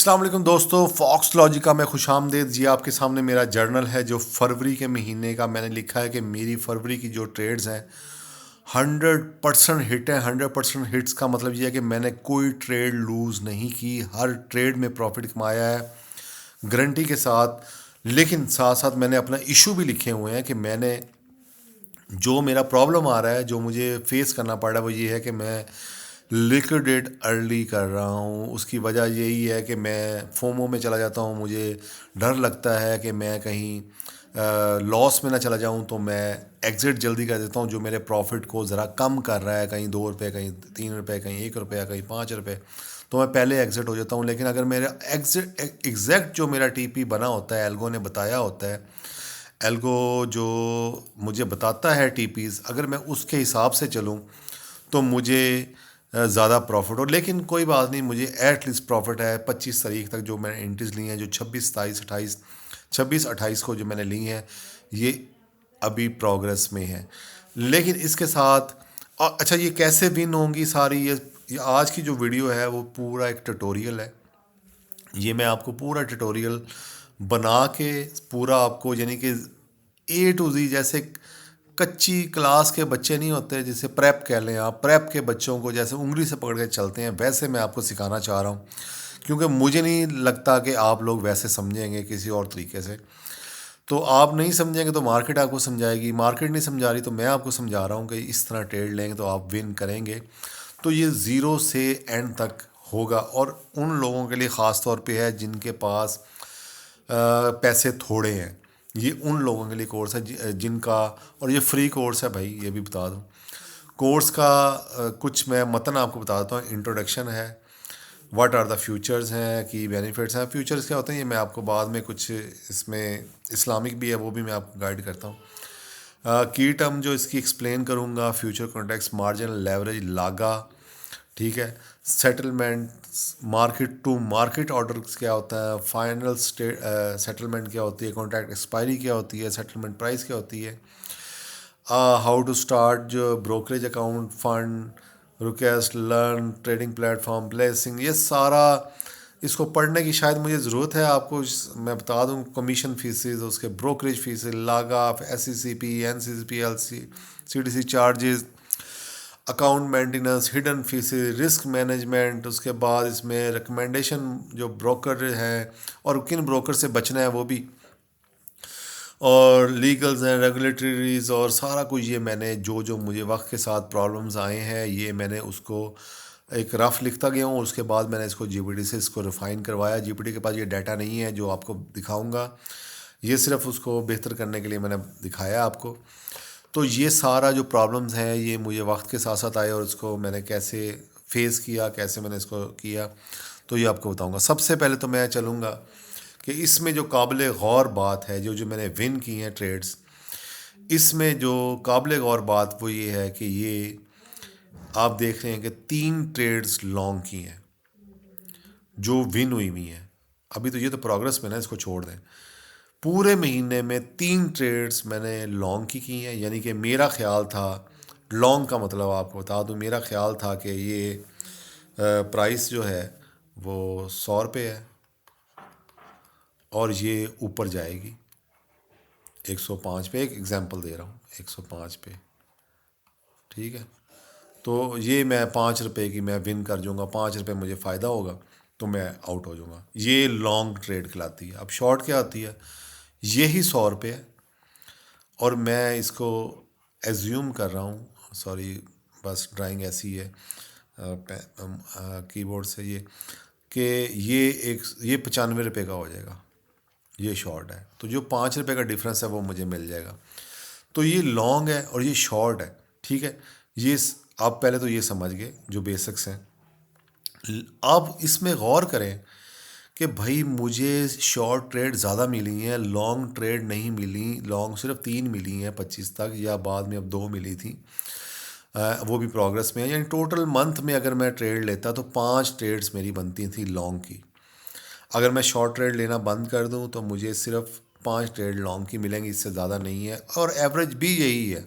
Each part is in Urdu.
السلام علیکم دوستو، فاکس لاجیکا میں خوش آمدید جی۔ آپ کے سامنے میرا جرنل ہے جو فروری کے مہینے کا میں نے لکھا ہے کہ میری فروری کی جو ٹریڈز ہیں 100% ہٹ ہیں۔ 100% ہٹس کا مطلب یہ ہے کہ میں نے کوئی ٹریڈ لوز نہیں کی، ہر ٹریڈ میں پروفٹ کمایا ہے گارنٹی کے ساتھ۔ لیکن ساتھ ساتھ میں نے اپنا ایشو بھی لکھے ہوئے ہیں کہ میں نے جو میرا پرابلم آ رہا ہے، جو مجھے فیس کرنا پڑ رہا ہے، وہ یہ ہے کہ میں لیکوڈیٹ ارلی کر رہا ہوں۔ اس کی وجہ یہی ہے کہ میں فومو میں چلا جاتا ہوں، مجھے ڈر لگتا ہے کہ میں کہیں لاس میں نہ چلا جاؤں، تو میں ایگزٹ جلدی کر دیتا ہوں، جو میرے پروفٹ کو ذرا کم کر رہا ہے، کہیں 2 روپے، کہیں 3 روپے، کہیں 1 روپیہ، کہیں 5 روپے، تو میں پہلے ایگزٹ ہو جاتا ہوں۔ لیکن اگر میرا ایگزیکٹ جو میرا ٹی پی بنا ہوتا ہے، ایلگو نے بتایا ہوتا ہے، ایلگو جو مجھے بتاتا ہے ٹی پیز، اگر میں اس کے حساب سے چلوں تو مجھے زیادہ پروفٹ ہو۔ لیکن کوئی بات نہیں، مجھے ایٹ لیسٹ پروفٹ ہے 25 تاریخ تک جو میں نے انٹریز لی ہیں، جو 26 کو جو میں نے لی ہیں، یہ ابھی پروگرس میں ہے۔ لیکن اس کے ساتھ اچھا، یہ کیسے ون ہوں گی ساری، یہ آج کی جو ویڈیو ہے وہ پورا ایک ٹیوٹوریل ہے۔ یہ میں آپ کو پورا ٹیوٹوریل بنا کے پورا آپ کو، یعنی کہ اے ٹو زی، جیسے کچی کلاس کے بچے نہیں ہوتے، جیسے پریپ کہہ لیں آپ، پریپ کے بچوں کو جیسے انگلی سے پکڑ کے چلتے ہیں، ویسے میں آپ کو سکھانا چاہ رہا ہوں، کیونکہ مجھے نہیں لگتا کہ آپ لوگ ویسے سمجھیں گے کسی اور طریقے سے۔ تو آپ نہیں سمجھیں گے تو مارکیٹ آپ کو سمجھائے گی، مارکیٹ نہیں سمجھا رہی تو میں آپ کو سمجھا رہا ہوں کہ اس طرح ٹریڈ لیں گے تو آپ ون کریں گے۔ تو یہ زیرو سے اینڈ تک ہوگا، اور ان لوگوں کے لیے خاص طور پہ ہے جن کے پاس پیسے تھوڑے ہیں۔ یہ ان لوگوں کے لیے کورس ہے جن کا، اور یہ فری کورس ہے بھائی، یہ بھی بتا دوں۔ کورس کا کچھ میں متن آپ کو بتا دیتا ہوں۔ انٹروڈکشن ہے، واٹ آر دا فیوچرز ہیں، کی بینیفٹس ہیں۔ فیوچرز کیا ہوتے ہیں یہ میں آپ کو بعد میں کچھ اس میں اسلامک بھی ہے وہ بھی میں آپ کو گائیڈ کرتا ہوں۔ کی ٹرم جو اس کی ایکسپلین کروں گا، فیوچر کانٹیکس، مارجن، لیوریج، لاگا، ٹھیک ہے، settlement, market to market orders کیا ہوتا ہے، فائنل سیٹلمنٹ کیا ہوتی ہے، کانٹریکٹ ایکسپائری کیا ہوتی ہے، سیٹلمنٹ پرائس کیا ہوتی ہے، ہاؤ ٹو اسٹارٹ جو brokerage account, fund request, learn, trading plate form, placing, یہ سارا اس کو پڑھنے کی شاید مجھے ضرورت ہے آپ کو، میں بتا دوں۔ کمیشن فیسز، اس کے بروکریج فیسز، لاگا، S C C P, N C C P, L C, C D C charges, account maintenance, hidden fees, risk management, اس کے بعد اس میں ریکمنڈیشن جو بروکر ہیں اور کن بروکر سے بچنا ہے وہ بھی، اور لیگلز ہیں، ریگولیٹریز، اور سارا کچھ یہ میں نے جو مجھے وقت کے ساتھ پرابلمز آئے ہیں، یہ میں نے اس کو ایک رف لکھتا گیا ہوں۔ اس کے بعد میں نے اس کو جی پی ٹی سے اس کو ریفائن کروایا۔ جی پی ٹی کے پاس یہ ڈیٹا نہیں ہے جو آپ کو دکھاؤں گا، یہ صرف اس کو بہتر کرنے کے لیے میں نے دکھایا آپ کو۔ تو یہ سارا جو پرابلمز ہیں یہ مجھے وقت کے ساتھ ساتھ آئے، اور اس کو میں نے کیسے فیس کیا، کیسے میں نے اس کو کیا، تو یہ آپ کو بتاؤں گا۔ سب سے پہلے تو میں چلوں گا کہ اس میں جو قابل غور بات ہے، جو میں نے ون کی ہیں ٹریڈز، اس میں جو قابل غور بات وہ یہ ہے کہ یہ آپ دیکھ رہے ہیں کہ 3 ٹریڈز لانگ کی ہیں جو ون ہوئی ہیں۔ ابھی تو یہ تو پروگرس میں نا، اس کو چھوڑ دیں۔ پورے مہینے میں 3 ٹریڈز میں نے لانگ کی ہیں، یعنی کہ میرا خیال تھا، لانگ کا مطلب آپ کو بتا دوں، میرا خیال تھا کہ یہ پرائس جو ہے وہ 100 روپے ہے اور یہ اوپر جائے گی 105 پہ، ایک ایگزامپل دے رہا ہوں، 105 پہ، ٹھیک ہے۔ تو یہ میں 5 روپے کی میں ون کر جاؤں گا، 5 روپے مجھے فائدہ ہوگا تو میں آؤٹ ہو جاؤں گا۔ یہ لانگ ٹریڈ کہلاتی ہے۔ اب شارٹ کیا ہوتی ہے؟ یہی 100 روپے ہے، اور میں اس کو ایزیوم کر رہا ہوں، سوری بس ڈرائنگ ایسی ہے کی بورڈ سے، یہ کہ یہ 95 روپے کا ہو جائے گا، یہ شارٹ ہے۔ تو جو 5 روپے کا ڈفرینس ہے وہ مجھے مل جائے گا۔ تو یہ لانگ ہے اور یہ شارٹ ہے، ٹھیک ہے۔ یہ آپ پہلے تو یہ سمجھ گئے جو بیسکس ہیں۔ اب اس میں غور کریں کہ بھائی مجھے شارٹ ٹریڈ زیادہ ملی ہیں، لانگ ٹریڈ نہیں ملی۔ لانگ صرف 3 ملی ہیں 25 تک، یا بعد میں اب 2 ملی تھیں، وہ بھی پروگرس میں ہے۔ یعنی ٹوٹل منتھ میں اگر میں ٹریڈ لیتا تو 5 ٹریڈز میری بنتی تھیں لانگ کی۔ اگر میں شارٹ ٹریڈ لینا بند کر دوں تو مجھے صرف 5 ٹریڈ لانگ کی ملیں گی، اس سے زیادہ نہیں ہے، اور ایوریج بھی یہی ہے۔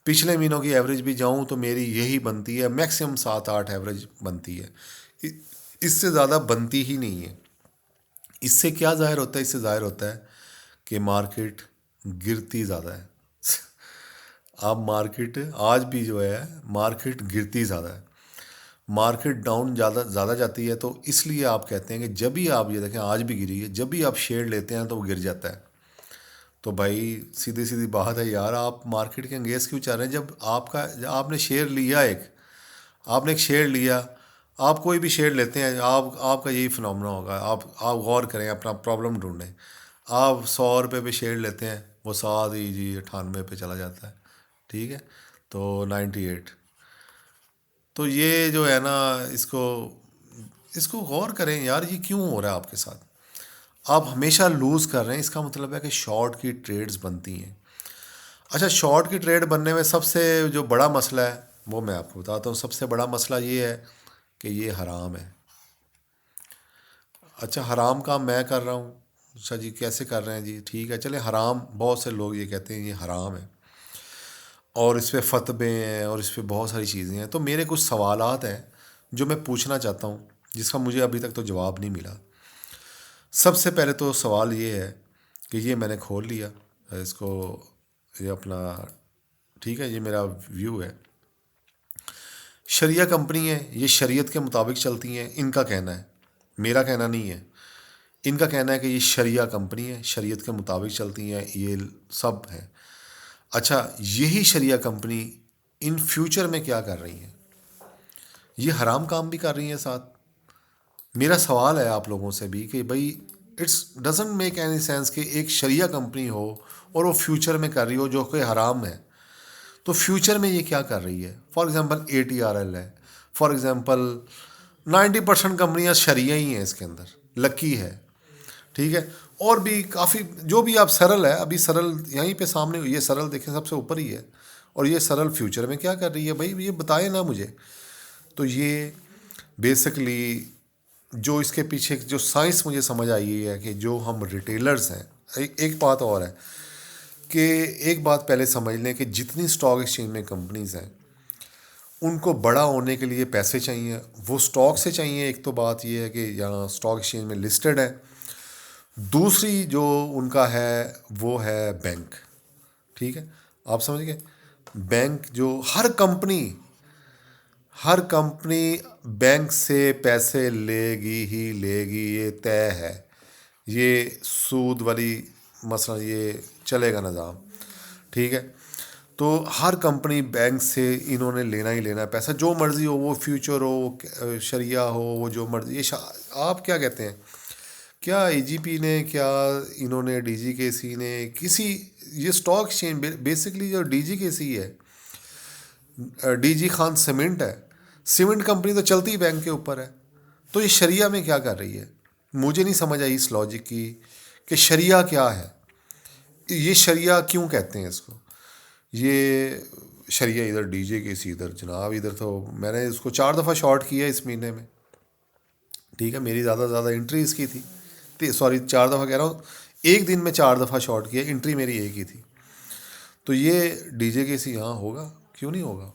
پچھلے مہینوں کی ایوریج بھی جاؤں تو میری یہی بنتی ہے، میکسیمم 7-8 ایوریج بنتی ہے۔ اس سے زیادہ بنتی ہی نہیں ہے. اس سے کیا ظاہر ہوتا ہے؟ اس سے ظاہر ہوتا ہے کہ مارکیٹ گرتی زیادہ ہے. اب مارکیٹ آج بھی جو ہے مارکیٹ گرتی زیادہ ہے. مارکیٹ ڈاؤن زیادہ زیادہ جاتی ہے، تو اس لیے آپ کہتے ہیں کہ جب بھی آپ یہ دیکھیں آج بھی گری ہے، جب بھی آپ شیئر لیتے ہیں تو وہ گر جاتا ہے. تو بھائی سیدھی سیدھی بات ہے یار، آپ مارکیٹ کے انگیز کیوں چاہ رہے ہیں؟ جب آپ نے شیئر لیا آپ نے ایک شیئر لیا. آپ کوئی بھی شیئر لیتے ہیں، آپ کا یہی فنامنا ہوگا. آپ غور کریں، اپنا پرابلم ڈھونڈیں. آپ 100 روپے پہ شیئر لیتے ہیں، وہ ساتھ ہی جی 98 پہ چلا جاتا ہے. ٹھیک ہے، تو 98. تو یہ جو ہے نا، اس کو غور کریں یار، یہ کیوں ہو رہا ہے آپ کے ساتھ؟ آپ ہمیشہ لوز کر رہے ہیں، اس کا مطلب ہے کہ شارٹ کی ٹریڈز بنتی ہیں. اچھا، شارٹ کی ٹریڈ بننے میں سب سے جو بڑا مسئلہ ہے وہ میں آپ کو بتاتا ہوں. سب سے بڑا مسئلہ یہ ہے کہ یہ حرام ہے. اچھا، حرام کام میں کر رہا ہوں. اچھا جی، کیسے کر رہے ہیں جی؟ ٹھیک ہے چلیں، حرام بہت سے لوگ یہ کہتے ہیں یہ حرام ہے، اور اس پہ فتوے ہیں، اور اس پہ بہت ساری چیزیں ہیں. تو میرے کچھ سوالات ہیں جو میں پوچھنا چاہتا ہوں، جس کا مجھے ابھی تک تو جواب نہیں ملا. سب سے پہلے تو سوال یہ ہے کہ یہ میں نے کھول لیا اس کو، یہ اپنا، ٹھیک ہے، یہ میرا ویو ہے. شریعہ کمپنی ہے، یہ شریعت کے مطابق چلتی ہیں، ان کا کہنا ہے، میرا کہنا نہیں ہے. ان کا کہنا ہے کہ یہ شریعہ کمپنی ہے، شریعت کے مطابق چلتی ہیں، یہ سب ہیں. اچھا، یہی شریعہ کمپنی ان فیوچر میں کیا کر رہی ہیں؟ یہ حرام کام بھی کر رہی ہیں ساتھ. میرا سوال ہے آپ لوگوں سے بھی کہ بھائی it's doesn't make any sense کہ ایک شریعہ کمپنی ہو اور وہ فیوچر میں کر رہی ہو جو کہ حرام ہے. تو فیوچر میں یہ کیا کر رہی ہے؟ فار ایگزامپل ATRL ہے، فار ایگزامپل 90% کمپنیاں شریعہ ہی ہیں اس کے اندر، لکی ہے. ٹھیک ہے، اور بھی کافی جو بھی آپ سرل ہے، ابھی سرل یہیں پہ سامنے، یہ سرل دیکھیں سب سے اوپر ہی ہے. اور یہ سرل فیوچر میں کیا کر رہی ہے بھائی؟ یہ بتائیں نا مجھے. تو یہ بیسکلی جو اس کے پیچھے جو سائنس مجھے سمجھ آئی ہے کہ جو ہم ریٹیلرز ہیں، ایک بات اور ہے کہ ایک بات پہلے سمجھ لیں کہ جتنی اسٹاک ایکسچینج میں کمپنیز ہیں، ان کو بڑا ہونے کے لیے پیسے چاہیے، وہ اسٹاک سے چاہیے. ایک تو بات یہ ہے کہ یہاں اسٹاک ایکسچینج میں لسٹڈ ہے. دوسری جو ان کا ہے وہ ہے بینک. ٹھیک ہے، آپ سمجھ گئے. بینک جو ہر کمپنی بینک سے پیسے لے گی ہی لے گی، یہ طے ہے. یہ سود والی مثلا یہ چلے گا نظام. ٹھیک ہے، تو ہر کمپنی بینک سے انہوں نے لینا ہی لینا ہے پیسہ، جو مرضی ہو، وہ فیوچر ہو، شریعہ ہو، وہ جو مرضی. یہ آپ کیا کہتے ہیں، کیا AGP نے، کیا انہوں نے DGKC نے، کسی یہ اسٹاک ایکسچینج بیسکلی جو DGKC ہے، DG خان سیمنٹ ہے، سیمنٹ کمپنی تو چلتی بینک کے اوپر ہے. تو یہ شریعہ میں کیا کر رہی ہے؟ مجھے نہیں سمجھ آئی اس لاجک کی کہ شریعہ کیا ہے. یہ شریعہ کیوں کہتے ہیں اس کو؟ یہ شریعہ ادھر DGKC ادھر، جناب ادھر تو میں نے اس کو 4 دفعہ شارٹ کیا اس مہینے میں. ٹھیک ہے، میری زیادہ سے زیادہ انٹری اس کی تھی، سوری 4 دفعہ کہہ رہا ہوں، ایک دن میں 4 دفعہ شارٹ کیا، انٹری میری ایک ہی تھی. تو یہ DGKC یہاں ہوگا، کیوں نہیں ہوگا؟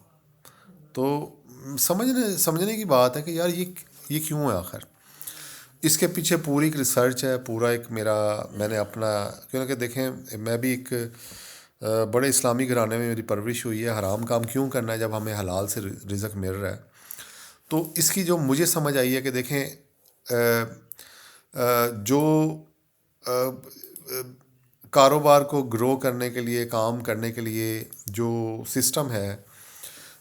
تو سمجھنے کی بات ہے کہ یار یہ کیوں ہے آخر. اس کے پیچھے پوری ایک ریسرچ ہے، پورا ایک میں نے اپنا، کیونکہ دیکھیں میں بھی ایک بڑے اسلامی گھرانے میں میری پرورش ہوئی ہے. حرام کام کیوں کرنا ہے جب ہمیں حلال سے رزق مل رہا ہے؟ تو اس کی جو مجھے سمجھ آئی ہے کہ دیکھیں جو کاروبار کو گرو کرنے کے لیے، کام کرنے کے لیے جو سسٹم ہے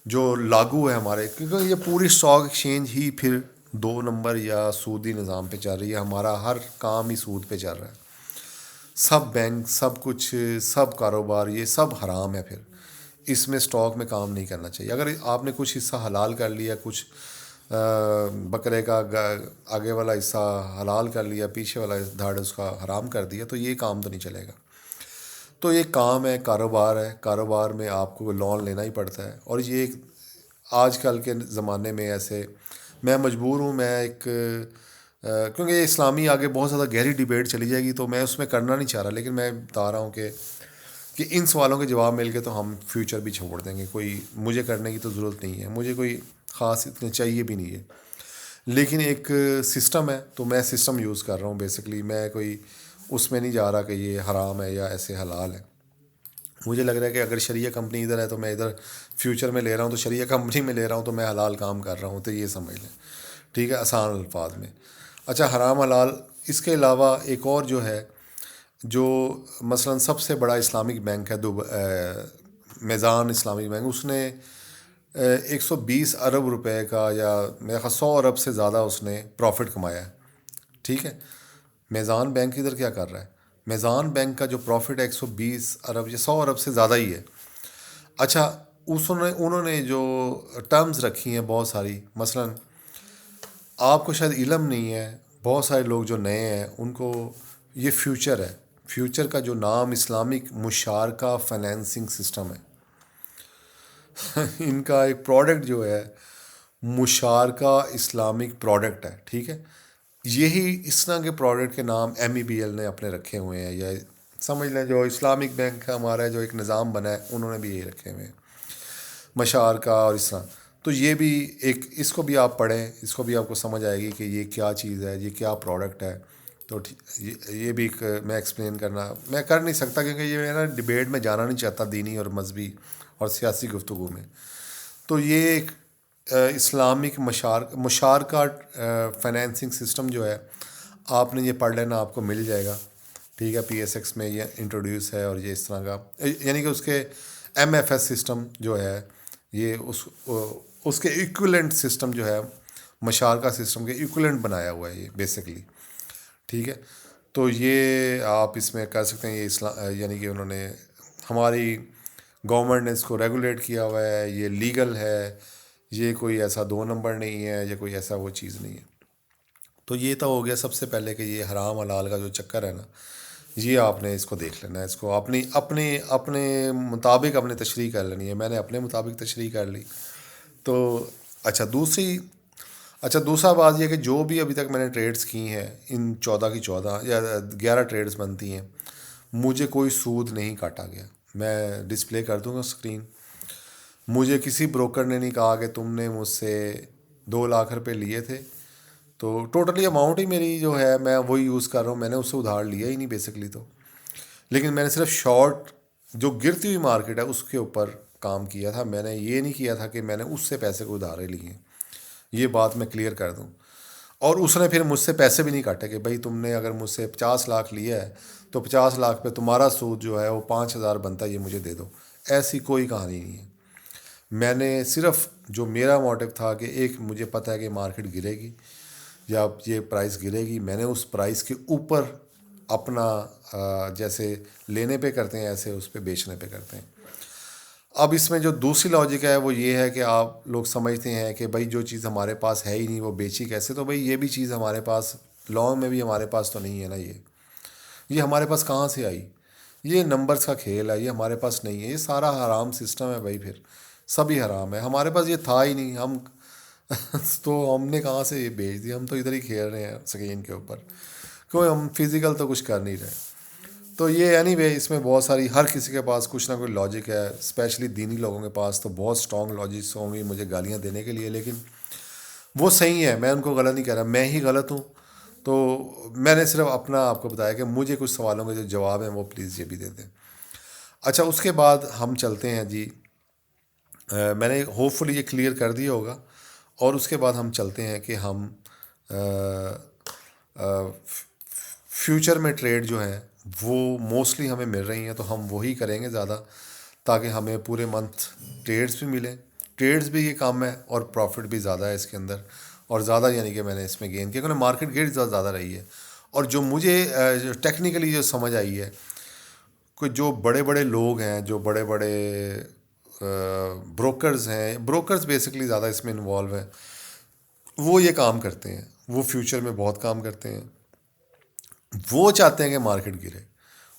جو لاگو ہے ہمارے، کیونکہ یہ پوری اسٹاک ایکسچینج ہی پھر 2 نمبر یا سودی نظام پہ چل رہی ہے. ہمارا ہر کام ہی سود پہ چل رہا ہے. سب بینک، سب کچھ، سب کاروبار، یہ سب حرام ہے. پھر اس میں اسٹاک میں کام نہیں کرنا چاہیے. اگر آپ نے کچھ حصہ حلال کر لیا، کچھ بکرے کا آگے والا حصہ حلال کر لیا، پیچھے والا دھاڑ اس کا حرام کر دیا، تو یہ کام تو نہیں چلے گا. تو یہ کام ہے، کاروبار ہے، کاروبار میں آپ کو لون لینا ہی پڑتا ہے. اور یہ ایک آج کل کے زمانے میں ایسے میں مجبور ہوں، میں ایک کیونکہ یہ اسلامی آگے بہت زیادہ گہری ڈیبیٹ چلی جائے گی تو میں اس میں کرنا نہیں چاہ رہا، لیکن میں بتا رہا ہوں کہ ان سوالوں کے جواب مل کے تو ہم فیوچر بھی چھوڑ دیں گے. کوئی مجھے کرنے کی تو ضرورت نہیں ہے، مجھے کوئی خاص اتنے چاہیے بھی نہیں ہے. لیکن ایک سسٹم ہے، تو میں سسٹم یوز کر رہا ہوں بیسکلی. میں کوئی اس میں نہیں جا رہا کہ یہ حرام ہے یا ایسے حلال ہے. مجھے لگ رہا ہے کہ اگر شریعہ کمپنی ادھر ہے تو میں ادھر فیوچر میں لے رہا ہوں، تو شریعہ کمپنی میں لے رہا ہوں تو میں حلال کام کر رہا ہوں، تو یہ سمجھ لیں. ٹھیک ہے، آسان الفاظ میں. اچھا، حرام حلال اس کے علاوہ ایک اور جو ہے، جو مثلا سب سے بڑا اسلامک بینک ہے میزان اسلامک بینک، اس نے 120 ارب روپے کا، یا میرے خیال 100 ارب سے زیادہ اس نے پروفٹ کمایا ہے. ٹھیک ہے، میزان بینک ادھر کیا کر رہا ہے؟ میزان بینک کا جو پروفٹ ہے 120 ارب یا 100 ارب سے زیادہ ہی ہے. اچھا، انہوں نے جو ٹرمز رکھی ہیں بہت ساری، مثلا آپ کو شاید علم نہیں ہے، بہت سارے لوگ جو نئے ہیں ان کو یہ فیوچر ہے. فیوچر کا جو نام اسلامک مشارکہ فائنینسنگ سسٹم ہے. ان کا ایک پروڈکٹ جو ہے مشارکہ اسلامک پروڈکٹ ہے. ٹھیک ہے، یہی اس طرح کے پروڈکٹ کے نام MEBL نے اپنے رکھے ہوئے ہیں، یا سمجھ لیں جو اسلامک بینک کا ہمارا جو ایک نظام بنا ہے انہوں نے بھی یہی رکھے ہوئے ہیں، مشارکہ اور اس طرح. تو یہ بھی ایک، اس کو بھی آپ پڑھیں، اس کو بھی آپ کو سمجھ آئے گی کہ یہ کیا چیز ہے، یہ کیا پروڈکٹ ہے. تو یہ بھی میں ایکسپلین کرنا میں کر نہیں سکتا، کیونکہ یہ میں نا ڈبیٹ میں جانا نہیں چاہتا دینی اور مذہبی اور سیاسی گفتگو میں. تو یہ ایک اسلامک مشارکہ فائنینسنگ سسٹم جو ہے، آپ نے یہ پڑھ لینا، آپ کو مل جائے گا. ٹھیک ہے، PSX میں یہ انٹروڈیوس ہے، اور یہ اس طرح کا، یعنی کہ اس کے MFS سسٹم جو ہے، یہ اس کے ایکولنٹ سسٹم جو ہے، مشارکہ سسٹم کے ایکولنٹ بنایا ہوا ہے یہ بیسکلی. ٹھیک ہے، تو یہ آپ اس میں کر سکتے ہیں. یہ یعنی کہ انہوں نے، ہماری گورنمنٹ نے اس کو ریگولیٹ کیا ہوا ہے، یہ لیگل ہے، یہ کوئی ایسا 2 نمبر نہیں ہے، یہ کوئی ایسا وہ چیز نہیں ہے. تو یہ تو ہو گیا سب سے پہلے کہ یہ حرام حلال کا جو چکر ہے نا، یہ آپ نے اس کو دیکھ لینا ہے، اس کو اپنے مطابق اپنے تشریح کر لینی ہے. میں نے اپنے مطابق تشریح کر لی. تو اچھا، دوسرا بات یہ کہ جو بھی ابھی تک میں نے ٹریڈز کی ہیں، ان 14 کی 14 یا 11 ٹریڈز بنتی ہیں، مجھے کوئی سود نہیں کاٹا گیا. میں ڈسپلے کر دوں گا اسکرین. مجھے کسی بروکر نے نہیں کہا کہ تم نے مجھ سے 2 لاکھ روپے لیے تھے، تو ٹوٹلی اماؤنٹ ہی میری جو ہے میں وہی یوز کر رہا ہوں، میں نے اس سے ادھار لیا ہی نہیں بیسکلی. تو لیکن میں نے صرف شارٹ جو گرتی ہوئی مارکیٹ ہے اس کے اوپر کام کیا تھا. میں نے یہ نہیں کیا تھا کہ میں نے اس سے پیسے کو ادھارے لیے ہیں. یہ بات میں کلیئر کر دوں. اور اس نے پھر مجھ سے پیسے بھی نہیں کاٹے کہ بھائی تم نے اگر مجھ سے 50 لاکھ لیا ہے تو 50 لاکھ پہ تمہارا سود جو ہے وہ 5,000 بنتا ہے، یہ مجھے دے دو. ایسی کوئی کہانی نہیں ہے. میں نے صرف جو میرا موٹیو تھا کہ ایک، مجھے پتہ ہے کہ مارکیٹ گرے گی یا یہ پرائس گرے گی، میں نے اس پرائس کے اوپر اپنا جیسے لینے پہ کرتے ہیں ایسے اس پہ بیچنے پہ کرتے ہیں. اب اس میں جو دوسری لاجک ہے وہ یہ ہے کہ آپ لوگ سمجھتے ہیں کہ بھائی جو چیز ہمارے پاس ہے ہی نہیں وہ بیچی کیسے. تو بھائی یہ بھی چیز ہمارے پاس لانگ میں بھی ہمارے پاس تو نہیں ہے نا. یہ ہمارے پاس کہاں سے آئی؟ یہ نمبرز کا کھیل ہے، یہ ہمارے پاس نہیں ہے. یہ سارا حرام سسٹم ہے بھائی، پھر سبھی حرام ہے. ہمارے پاس یہ تھا ہی نہیں، ہم تو ہم نے کہاں سے یہ بیچ دیا؟ ہم تو ادھر ہی کھیل رہے ہیں اسکرین کے اوپر، کیوں ہم فزیکل تو کچھ کر نہیں رہے. تو یہ اینی وے اس میں بہت ساری، ہر کسی کے پاس کچھ نہ کوئی لاجک ہے. اسپیشلی دینی لوگوں کے پاس تو بہت اسٹرانگ لاجکس ہوں گی مجھے گالیاں دینے کے لیے، لیکن وہ صحیح ہے. میں ان کو غلط نہیں کہہ رہا، میں ہی غلط ہوں. تو میں نے صرف اپنا آپ کو بتایا کہ مجھے کچھ سوالوں کے جو جواب ہیں وہ پلیز یہ بھی دے دیں. اچھا، اس کے بعد ہم چلتے ہیں جی. میں نے ہوپ فلی یہ کلیئر کر دیا ہوگا. اور اس کے بعد ہم چلتے ہیں کہ ہم فیوچر میں ٹریڈ جو ہیں وہ موسٹلی ہمیں مل رہی ہیں، تو ہم وہی کریں گے زیادہ، تاکہ ہمیں پورے منتھ ٹریڈز بھی ملیں. ٹریڈز بھی یہ کام ہے اور پروفٹ بھی زیادہ ہے اس کے اندر، اور زیادہ یعنی کہ میں نے اس میں گین کیا کیونکہ مارکیٹ گیٹ زیادہ رہی ہے. اور جو مجھے ٹیکنیکلی جو سمجھ آئی ہے کہ جو بڑے بڑے لوگ ہیں، جو بڑے بڑے بروکرز ہیں، بروکرز بیسکلی زیادہ اس میں انوالو ہیں، وہ یہ کام کرتے ہیں، وہ فیوچر میں بہت کام کرتے ہیں. وہ چاہتے ہیں کہ مارکیٹ گرے،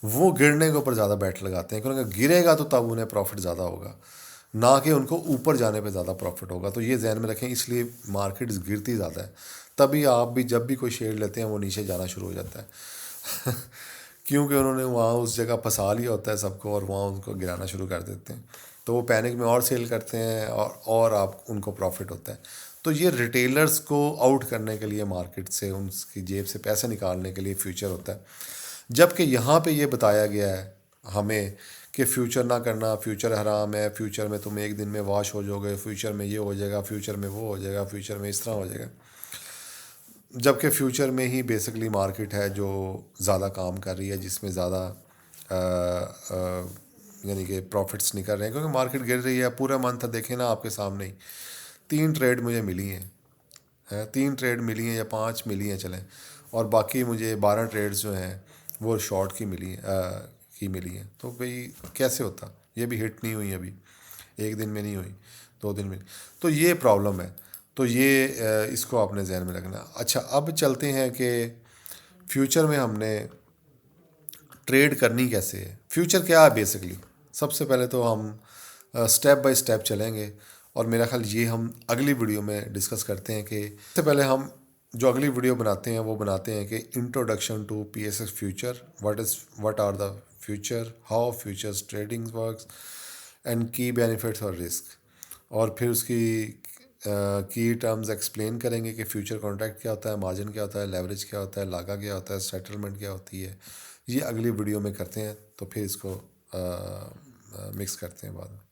وہ گرنے کے اوپر زیادہ بیٹ لگاتے ہیں، کیونکہ گرے گا تو تب انہیں پروفٹ زیادہ ہوگا، نہ کہ ان کو اوپر جانے پہ زیادہ پروفٹ ہوگا. تو یہ ذہن میں رکھیں. اس لیے مارکیٹ گرتی زیادہ ہے، تبھی آپ بھی جب بھی کوئی شیئر لیتے ہیں وہ نیچے جانا شروع ہو جاتا ہے کیونکہ انہوں نے وہاں اس جگہ پھنسا لیا ہوتا ہے سب کو، اور وہاں ان کو گرانا شروع کر دیتے ہیں. تو وہ پینک میں اور سیل کرتے ہیں، اور آپ ان کو پروفٹ ہوتا ہے. تو یہ ریٹیلرز کو آؤٹ کرنے کے لیے مارکیٹ سے ان کی جیب سے پیسے نکالنے کے لیے فیوچر ہوتا ہے، جب کہ یہاں پہ یہ بتایا گیا ہے ہمیں کہ فیوچر نہ کرنا، فیوچر حرام ہے، فیوچر میں تم ایک دن میں واش ہو جاؤ گے، فیوچر میں یہ ہو جائے گا، فیوچر میں وہ ہو جائے گا، فیوچر میں اس طرح ہو جائے گا، جب کہ فیوچر میں ہی بیسکلی مارکیٹ ہے جو زیادہ کام کر رہی ہے، جس میں زیادہ یعنی کہ پروفٹس نکل رہے ہیں، کیونکہ مارکیٹ گر رہی ہے پورا منتھ دیکھیں نا آپ کے سامنے ہی 3 ٹریڈ مجھے ملی ہیں، 3 ٹریڈ ملی ہیں یا 5 ملی ہیں چلیں، اور باقی مجھے 12 ٹریڈز جو ہیں وہ شارٹ کی ملی ہیں، تو بھئی کیسے ہوتا؟ یہ بھی ہٹ نہیں ہوئی ابھی، ایک دن میں نہیں ہوئی، 2 دن میں، تو یہ پرابلم ہے، تو یہ اس کو اپنے ذہن میں رکھنا۔ اچھا اب چلتے ہیں کہ فیوچر میں ہم نے ٹریڈ کرنی کیسے ہے، فیوچر کیا ہے بیسکلی۔ سب سے پہلے تو ہم سٹیپ بائی سٹیپ چلیں گے، اور میرا خیال یہ ہم اگلی ویڈیو میں ڈسکس کرتے ہیں کہ سب سے پہلے ہم جو اگلی ویڈیو بناتے ہیں وہ بناتے ہیں کہ introduction to P S X future, what are the future, how futures trading works and key benefits اور رسک، اور پھر اس کی کی ٹرمز ایکسپلین کریں گے کہ فیوچر کانٹریکٹ کیا ہوتا ہے، مارجن کیا ہوتا ہے، لیوریج کیا ہوتا ہے، لاگا کیا ہوتا ہے، سیٹلمنٹ کیا ہوتی ہے، یہ اگلی ویڈیو میں کرتے ہیں، تو پھر اس کو مکس کرتے ہیں بعد میں۔